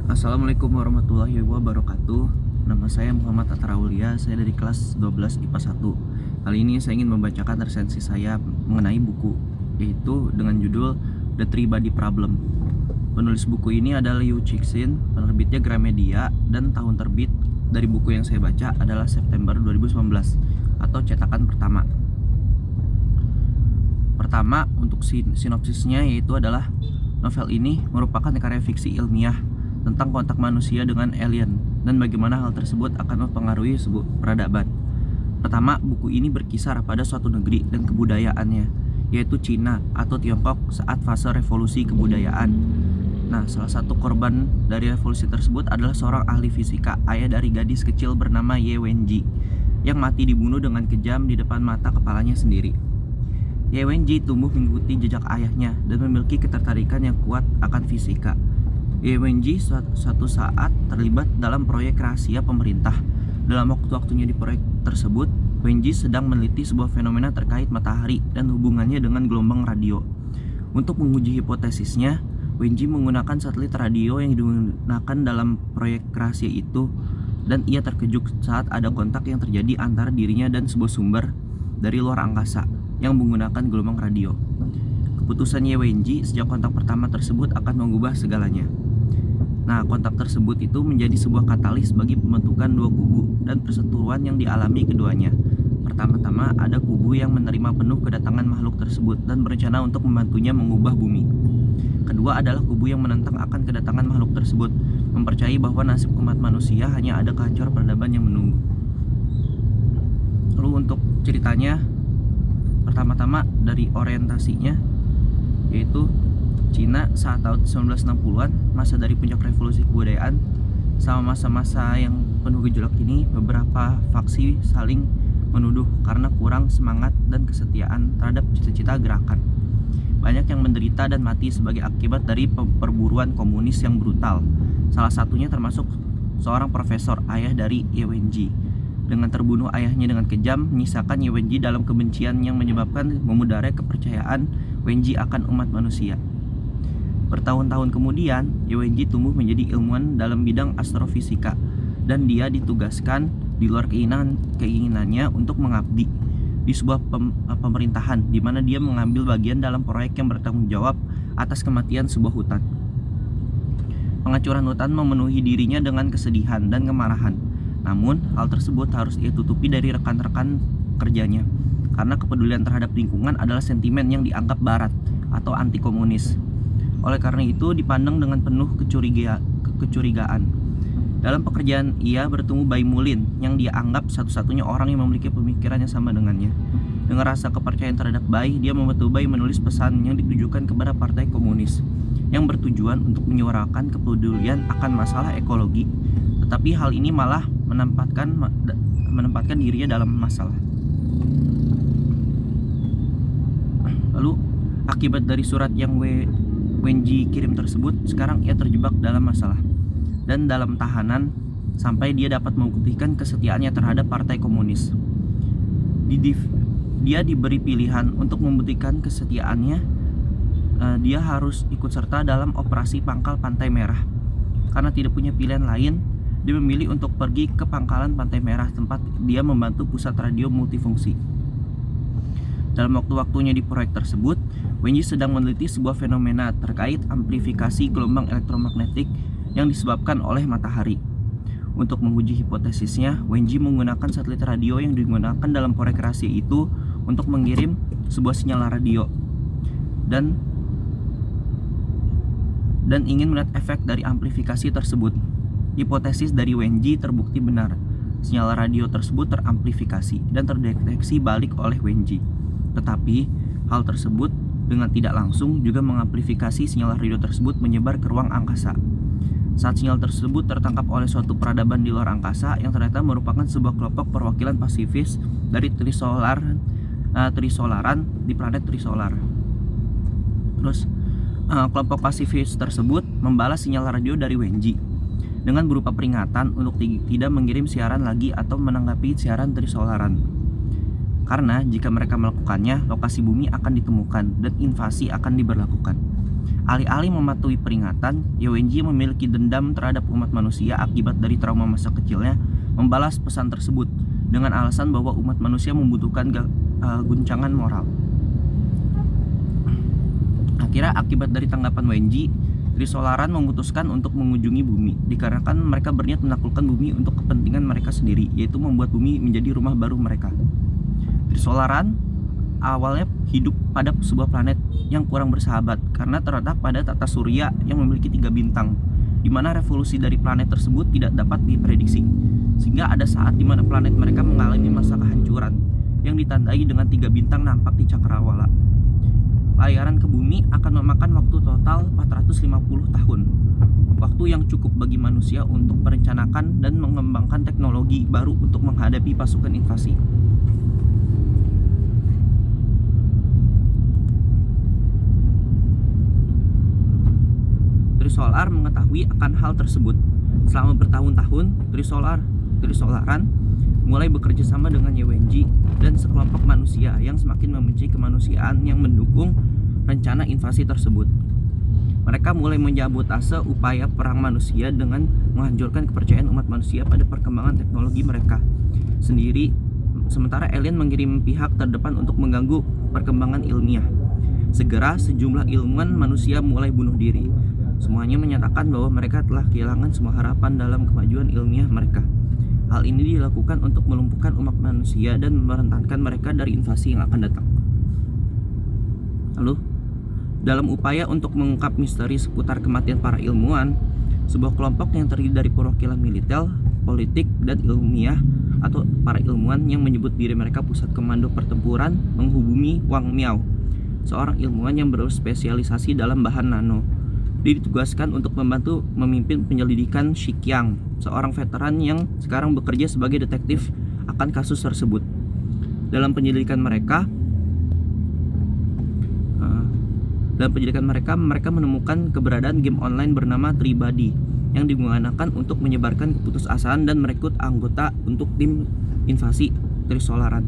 Assalamualaikum warahmatullahi wabarakatuh. Nama saya Muhammad Ataraulia, saya dari kelas 12 IPA 1. Kali ini saya ingin membacakan resensi saya mengenai buku, yaitu dengan judul The Three Body Problem. Penulis buku ini adalah Liu Cixin, penerbitnya Gramedia, dan tahun terbit dari buku yang saya baca adalah September 2019 atau cetakan pertama. Pertama, untuk sinopsisnya yaitu adalah novel ini merupakan karya fiksi ilmiah tentang kontak manusia dengan alien dan bagaimana hal tersebut akan mempengaruhi sebuah peradaban. Pertama, buku ini berkisar pada suatu negeri dan kebudayaannya, yaitu Cina atau Tiongkok saat fase revolusi kebudayaan. Nah, salah satu korban dari revolusi tersebut adalah seorang ahli fisika, ayah dari gadis kecil bernama Ye Wenji, yang mati dibunuh dengan kejam di depan mata kepalanya sendiri. Ye Wenji tumbuh mengikuti jejak ayahnya dan memiliki ketertarikan yang kuat akan fisika. Ye Wenji suatu saat terlibat dalam proyek rahasia pemerintah. Dalam waktu-waktunya di proyek tersebut, Wenji sedang meneliti sebuah fenomena terkait matahari dan hubungannya dengan gelombang radio. Untuk menguji hipotesisnya, Wenji menggunakan satelit radio yang digunakan dalam proyek rahasia itu, dan ia terkejut saat ada kontak yang terjadi antara dirinya dan sebuah sumber dari luar angkasa yang menggunakan gelombang radio. Keputusan Ye Wenji sejak kontak pertama tersebut akan mengubah segalanya. Nah, kontak tersebut itu menjadi sebuah katalis bagi pembentukan dua kubu dan perseteruan yang dialami keduanya. Pertama-tama ada kubu yang menerima penuh kedatangan makhluk tersebut dan berencana untuk membantunya mengubah bumi. Kedua adalah kubu yang menentang akan kedatangan makhluk tersebut, mempercayai bahwa nasib umat manusia hanya ada kehancuran peradaban yang menunggu. Lalu untuk ceritanya, pertama-tama dari orientasinya, yaitu Cina saat tahun 1960-an, masa dari puncak revolusi kebudayaan. Sama masa-masa yang penuh gejolak ini, beberapa faksi saling menuduh karena kurang semangat dan kesetiaan terhadap cita-cita gerakan. Banyak yang menderita dan mati sebagai akibat dari perburuan komunis yang brutal. Salah satunya termasuk seorang profesor, ayah dari Ye Wenji. Dengan terbunuh ayahnya dengan kejam, menyisakan Ye Wenji dalam kebencian yang menyebabkan memudarai kepercayaan Wenji akan umat manusia. Bertahun-tahun kemudian, Ye Wenji tumbuh menjadi ilmuwan dalam bidang astrofisika, dan dia ditugaskan di luar keinginannya untuk mengabdi di sebuah pemerintahan di mana dia mengambil bagian dalam proyek yang bertanggung jawab atas kematian sebuah hutan. Penghancuran hutan memenuhi dirinya dengan kesedihan dan kemarahan. Namun, hal tersebut harus ia tutupi dari rekan-rekan kerjanya, karena kepedulian terhadap lingkungan adalah sentimen yang dianggap barat atau anti komunis. Oleh karena itu, dipandang dengan penuh kecurigaan. Dalam pekerjaan, ia bertemu Bai Mulin yang dia anggap satu-satunya orang yang memiliki pemikiran yang sama dengannya. Dengan rasa kepercayaan terhadap Bai, dia membantu Bai menulis pesan yang ditujukan kepada Partai Komunis yang bertujuan untuk menyuarakan kepedulian akan masalah ekologi. Tetapi hal ini malah menempatkan dirinya dalam masalah. Lalu, akibat dari surat yang Wenji kirim tersebut, sekarang ia terjebak dalam masalah dan dalam tahanan sampai dia dapat membuktikan kesetiaannya terhadap Partai Komunis. Dia diberi pilihan untuk membuktikan kesetiaannya. Dia harus ikut serta dalam operasi pangkal Pantai Merah. Karena tidak punya pilihan lain, dia memilih untuk pergi ke pangkalan Pantai Merah, tempat dia membantu pusat radio multifungsi. Dalam waktu-waktunya di proyek tersebut, Wenji sedang meneliti sebuah fenomena terkait amplifikasi gelombang elektromagnetik yang disebabkan oleh matahari. Untuk menguji hipotesisnya, Wenji menggunakan satelit radio yang digunakan dalam proyek rahasia itu untuk mengirim sebuah sinyal radio dan ingin melihat efek dari amplifikasi tersebut. Hipotesis dari Wenji terbukti benar. Sinyal radio tersebut teramplifikasi dan terdeteksi balik oleh Wenji. Tetapi, hal tersebut dengan tidak langsung juga mengamplifikasi sinyal radio tersebut menyebar ke ruang angkasa. Saat sinyal tersebut tertangkap oleh suatu peradaban di luar angkasa yang ternyata merupakan sebuah kelompok perwakilan pasifis dari trisolaran di planet Trisolar. Terus, kelompok pasifis tersebut membalas sinyal radio dari Wenji dengan berupa peringatan untuk tidak mengirim siaran lagi atau menanggapi siaran Trisolaran. Karena jika mereka melakukannya, lokasi bumi akan ditemukan dan invasi akan diberlakukan. Alih-alih mematuhi peringatan, Ye memiliki dendam terhadap umat manusia akibat dari trauma masa kecilnya, membalas pesan tersebut dengan alasan bahwa umat manusia membutuhkan guncangan moral. Akhirnya akibat dari tanggapan Wenji, Trisolaran memutuskan untuk mengunjungi bumi dikarenakan mereka berniat menaklukkan bumi untuk kepentingan mereka sendiri, yaitu membuat bumi menjadi rumah baru mereka. Trisolaran awalnya hidup pada sebuah planet yang kurang bersahabat karena terletak pada tata surya yang memiliki 3 bintang, di mana revolusi dari planet tersebut tidak dapat diprediksi, sehingga ada saat di mana planet mereka mengalami masa kehancuran yang ditandai dengan 3 bintang nampak di cakrawala. Layaran ke bumi akan memakan waktu total 450 tahun, waktu yang cukup bagi manusia untuk merencanakan dan mengembangkan teknologi baru untuk menghadapi pasukan invasi. Trisolar mengetahui akan hal tersebut. Selama bertahun-tahun, Trisolaran mulai bekerja sama dengan Ye dan sekelompok manusia yang semakin membenci kemanusiaan yang mendukung rencana invasi tersebut. Mereka mulai menjabotase upaya perang manusia dengan menghancurkan kepercayaan umat manusia pada perkembangan teknologi mereka sendiri, sementara alien mengirim pihak terdepan untuk mengganggu perkembangan ilmiah. Segera sejumlah ilmuwan manusia mulai bunuh diri. Semuanya menyatakan bahwa mereka telah kehilangan semua harapan dalam kemajuan ilmiah mereka. Hal ini dilakukan untuk melumpuhkan umat manusia dan merentankan mereka dari invasi yang akan datang. Lalu, dalam upaya untuk mengungkap misteri seputar kematian para ilmuwan, sebuah kelompok yang terdiri dari perwakilan militer, politik, dan ilmiah atau para ilmuwan yang menyebut diri mereka pusat komando pertempuran menghubungi Wang Miao, seorang ilmuwan yang berspesialisasi dalam bahan nano. Dia ditugaskan untuk membantu memimpin penyelidikan Xiqiang, seorang veteran yang sekarang bekerja sebagai detektif akan kasus tersebut. Dalam penyelidikan mereka, mereka menemukan keberadaan game online bernama Tribadi yang digunakan untuk menyebarkan keputusasaan dan merekrut anggota untuk tim invasi Trisolaran.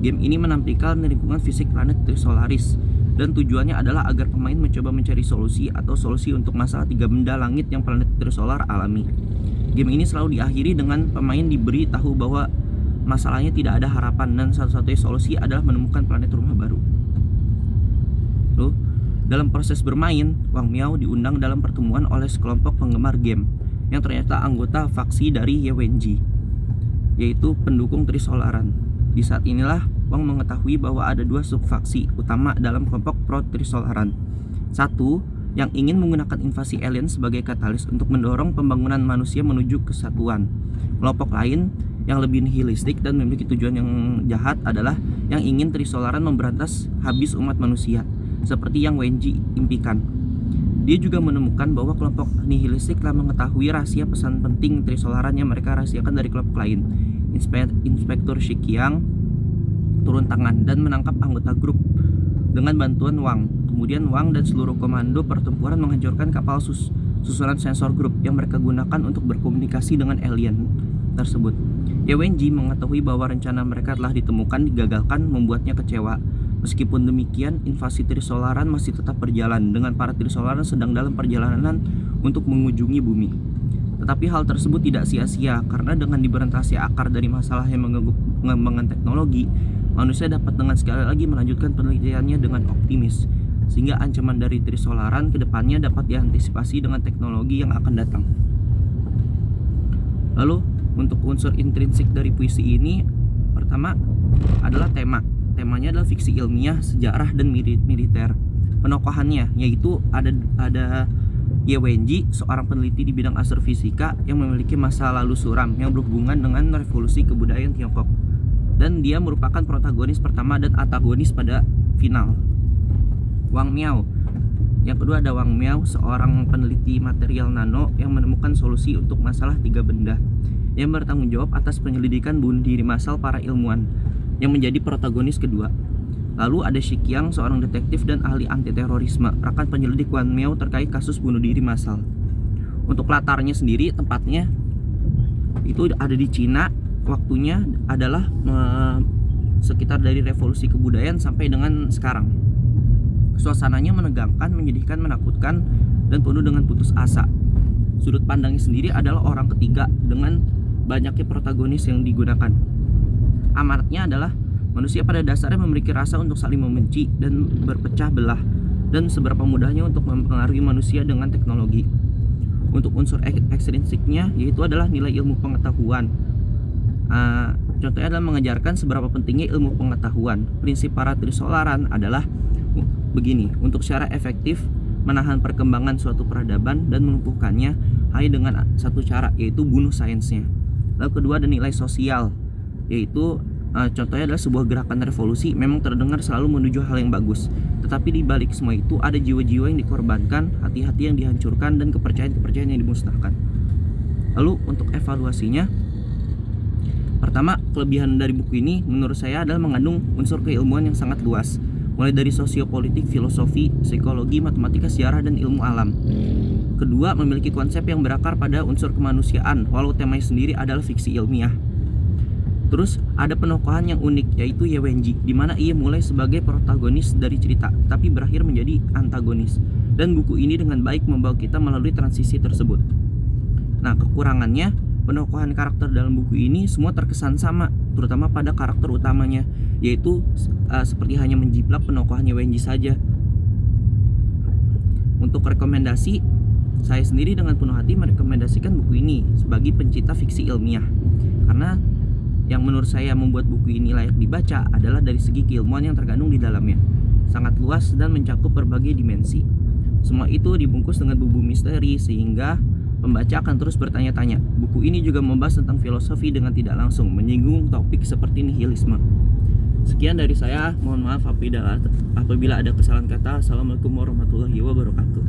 Game ini menampilkan lingkungan fisik planet Trisolaris, dan tujuannya adalah agar pemain mencoba mencari solusi untuk masalah 3 benda langit yang planet Trisolar alami. Game ini selalu diakhiri dengan pemain diberi tahu bahwa masalahnya tidak ada harapan dan satu-satunya solusi adalah menemukan planet rumah baru. Lalu, dalam proses bermain, Wang Miao diundang dalam pertemuan oleh sekelompok penggemar game yang ternyata anggota faksi dari Ye, yaitu pendukung Trisolaran. Di saat inilah Wang mengetahui bahwa ada 2 subfaksi utama dalam kelompok pro-Trisolaran. Satu, yang ingin menggunakan invasi alien sebagai katalis untuk mendorong pembangunan manusia menuju kesatuan. Kelompok lain yang lebih nihilistik dan memiliki tujuan yang jahat adalah yang ingin Trisolaran memberantas habis umat manusia, seperti yang Wenji impikan. Dia juga menemukan bahwa kelompok nihilistik telah mengetahui rahasia pesan penting Trisolaran yang mereka rahasiakan dari kelompok lain. Inspektur Xiqiang turun tangan dan menangkap anggota grup dengan bantuan Wang. Kemudian Wang dan seluruh komando pertempuran menghancurkan kapal susunan sensor grup yang mereka gunakan untuk berkomunikasi dengan alien tersebut. Ye mengetahui bahwa rencana mereka telah ditemukan digagalkan, membuatnya kecewa. Meskipun demikian, invasi Trisolaran masih tetap berjalan dengan para Trisolaran sedang dalam perjalanan untuk mengunjungi bumi. Tetapi hal tersebut tidak sia-sia karena dengan diberantasi akar dari masalah yang mengganggu pengembangan teknologi, manusia dapat dengan sekali lagi melanjutkan penelitiannya dengan optimis, sehingga ancaman dari Trisolaran ke depannya dapat diantisipasi dengan teknologi yang akan datang. Lalu, untuk unsur intrinsik dari puisi ini, pertama adalah temanya adalah fiksi ilmiah, sejarah, dan militer. Penokohannya yaitu ada Ye seorang peneliti di bidang astrofisika yang memiliki masa lalu suram yang berhubungan dengan revolusi kebudayaan Tiongkok, dan dia merupakan protagonis pertama dan antagonis pada final. Wang Miao. Yang kedua ada Wang Miao, seorang peneliti material nano yang menemukan solusi untuk masalah 3 benda, yang bertanggung jawab atas penyelidikan bunuh diri massal para ilmuwan, yang menjadi protagonis kedua. Lalu ada Xiqiang, seorang detektif dan ahli anti-terorisme, rekan penyelidik Wang Miao terkait kasus bunuh diri massal. Untuk latarnya sendiri, tempatnya itu ada di Cina. Waktunya adalah sekitar dari revolusi kebudayaan sampai dengan sekarang. Suasananya menegangkan, menyedihkan, menakutkan, dan penuh dengan putus asa. Sudut pandangnya sendiri adalah orang ketiga dengan banyaknya protagonis yang digunakan. Amanatnya adalah manusia pada dasarnya memiliki rasa untuk saling membenci dan berpecah belah, dan seberapa mudahnya untuk mempengaruhi manusia dengan teknologi. Untuk unsur ekstrinsiknya yaitu adalah nilai ilmu pengetahuan. Contohnya adalah mengajarkan seberapa pentingnya ilmu pengetahuan. Prinsip Paratrus Solaran adalah begini: untuk secara efektif menahan perkembangan suatu peradaban dan melumpuhkannya hanya dengan satu cara, yaitu bunuh sainsnya. Lalu kedua ada nilai sosial, yaitu contohnya adalah sebuah gerakan revolusi memang terdengar selalu menuju hal yang bagus, tetapi di balik semua itu ada jiwa-jiwa yang dikorbankan, hati-hati yang dihancurkan, dan kepercayaan-kepercayaan yang dimusnahkan. Lalu untuk evaluasinya, pertama, kelebihan dari buku ini menurut saya adalah mengandung unsur keilmuan yang sangat luas, mulai dari sosiopolitik, filosofi, psikologi, matematika, sejarah, dan ilmu alam. Kedua, memiliki konsep yang berakar pada unsur kemanusiaan, walau temanya sendiri adalah fiksi ilmiah. Terus ada penokohan yang unik, yaitu Yewenji, di mana ia mulai sebagai protagonis dari cerita, tapi berakhir menjadi antagonis. Dan buku ini dengan baik membawa kita melalui transisi tersebut. Nah, kekurangannya, penokohan karakter dalam buku ini semua terkesan sama, terutama pada karakter utamanya, yaitu seperti hanya menjiplak penokohan Yewenji saja. Untuk rekomendasi, saya sendiri dengan penuh hati merekomendasikan buku ini sebagai pencinta fiksi ilmiah, karena yang menurut saya membuat buku ini layak dibaca adalah dari segi keilmuan yang terkandung di dalamnya. Sangat luas dan mencakup berbagai dimensi. Semua itu dibungkus dengan bumbu misteri sehingga pembaca akan terus bertanya-tanya. Buku ini juga membahas tentang filosofi dengan tidak langsung, menyinggung topik seperti nihilisme. Sekian dari saya, mohon maaf apabila ada kesalahan kata. Assalamualaikum warahmatullahi wabarakatuh.